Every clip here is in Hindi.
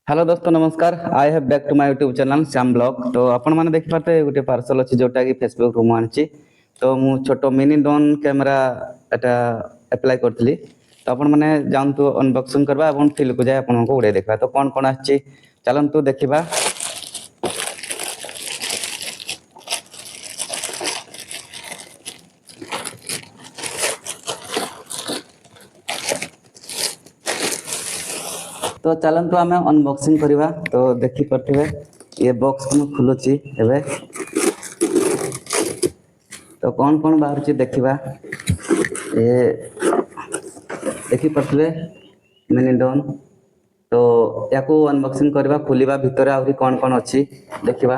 हेलो दोस्तों नमस्कार। I have back to my YouTube channel Shyam blog. तो आपण मैंने देखि पाते गोटे पार्सल अच्छी जोटा कि फेसबुक रू आनी। तो मु छोटो मिनी ड्रोन कैमेरा एटा अप्लाई करथली। तो आपण मैंने जानतु अनबॉक्सिंग करबा और फील्ड को जाए आपन को उड़े देखबा। तो कौन कौन आछि चलंतु देखिबा। तो चलंतु आमे अनबॉक्सिंग करबा। तो देखि परथिबे ये बॉक्स को खुलुची एबे। तो कौन कौन बाहर देखा ये देखी पारे मिनी ड्रोन। तो या अनबॉक्सिंग करवा खोलिबा भितर आउरी कौन कौन अच्छी देखा।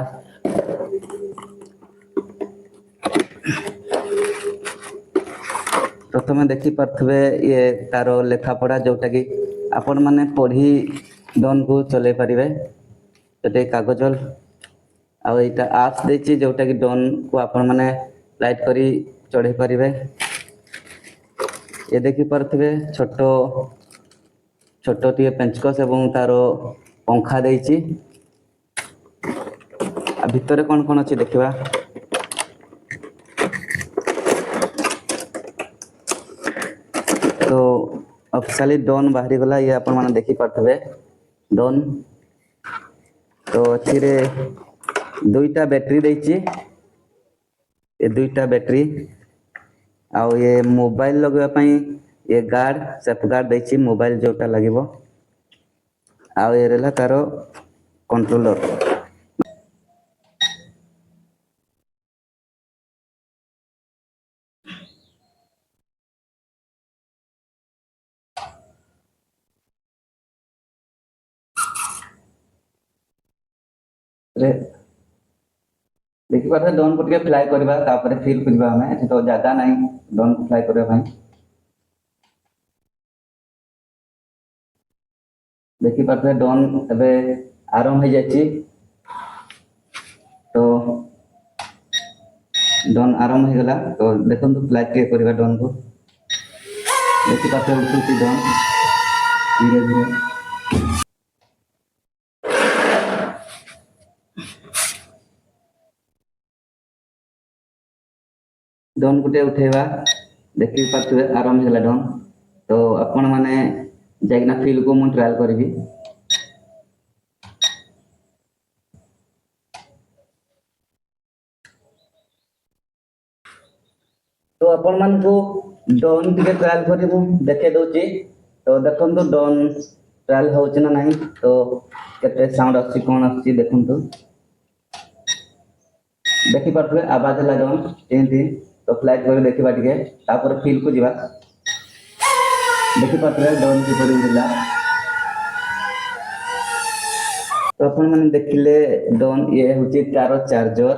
प्रथम देखी पारे ये तार लेखा पढ़ा जोटा कि आपण मैंने पढ़ी ड्रोन को चले पारे। तो कागज आउ यहाँ आप्स देछि जोटा कि ड्रोन को आपण मैंने लाइट करी चढ़े पारे। ये देखी पारे छोटो छोटो टे पेंचकस एवं तार पंखा देछि। भितर कौन कौन अच्छी देखा। तो ऑफिशियली ड्रोन बाहरी गला ये आपण मैंने देखी पारे ड्रोन। तो अच्छी दुईटा बैटरी देछि। ये दुईटा बैटरी आउ ये मोबाइल लगवा पाई ये गार्ड सेफ गार्ड देछि मोबाइल जोटा लगिबो। आउ ये रहला तार कंट्रोलर। देखी पारे ड्रोन को टिके फ्लाई करबा तापर फील करबा। हमें एठी तो जगह नहीं ड्रोन को फ्लाई करबा भाई। देखी पारे ड्रोन एबे आरंभ हो जाछि। तो ड्रोन आरंभ हो गला। तो देखो तो फ्लाई टिके करबा ड्रोन को। देखी पारे उड़ुछि ड्रोन धीरे धीरे। ड्रोन गुटे उठेवा देखी पारे आरंभ होला ड्रोन। तो आपण माने जाइना फील्ड को मु ट्रायल करबी। तो आपण मान को ड्रोन टिके ट्रायल करबो देखे दोची। तो देखंतु ड्रोन ट्रायल होछि ना नहीं। तो केते साउंड आछि कोन आछि देखंतु। देखि पारे आवाज होला ड्रोन एंती। तो फ्लाइट कर देखा टे तापर फील्ड को जीवा। देखी पारे ड्रोन की उड़िला। तो अपन मैंने देखिले ड्रोन ये हूँ तार चार्जर।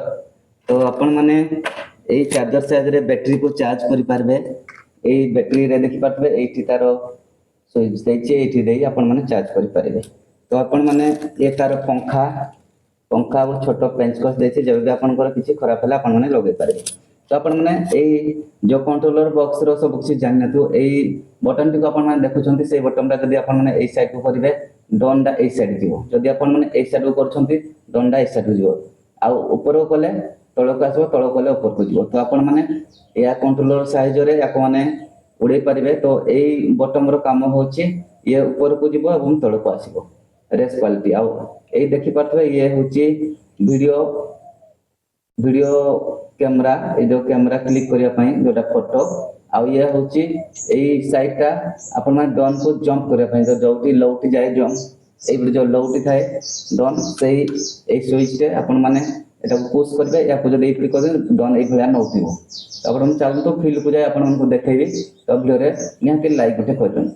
तो अपन मैंने यही चार्जर साइज रे बैटरी को चार्ज करि पारबे। यही बैटरी रे देखि पारबे एठी तार स्विच देछि एठी देई अपन मैंने चार्ज करि पारबे। तो अपन मैंने ये तार पंखा पंखा और छोटो पेंचकस देछि जब भी आपनकर किछि खराब होला अपन मैंने लगे पारबे। तो अपन मैंने यही जो कंट्रोलर बॉक्स रो सब किछि जानि नथु यही बटन टी को अपन मैंने देखुछंती से बटन टा जदी अपन मैंने एई साइड को करिवे ड्रोन टा एई साइड जीवो। जदी अपन मैंने एई साइड को करछंती ड्रोन टा एई साइड जीवो। आ ऊपर को कले तळ को आसबो तळ कले ऊपर को जीवो। तो अपन मैंने या कंट्रोलर साइज रे या को माने उड़े पारिबे। तो एई बटन रो काम होछि ये ऊपर को जीवो एवं तळ को आसीबो रेस क्वालिटी। आ एई देखि पाथबे ये होछि वीडियो वीडियो कैमरा। ये जो कैमरा क्लिक करिया पई जोटा फोटो आ ये होछि एई साइड टा अपन माने ड्रोन को जंप करिया पई जो जोटी लौटी जाए जंप एई जो लौटी थाए ड्रोन सेही एई स्विच रे अपन माने एटा पुश करबे या को जदी क्लिक करबे ड्रोन एई भलिया नौटिबो। तापर हम चालंतु फील्ड को जाय अपन हमको देखेबी। तो वीडियो रे निहाती लाइक गुटे करदन।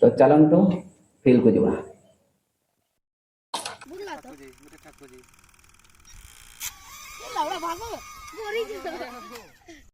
तो चालंतु फील्ड को जीवा। Laura, vamos.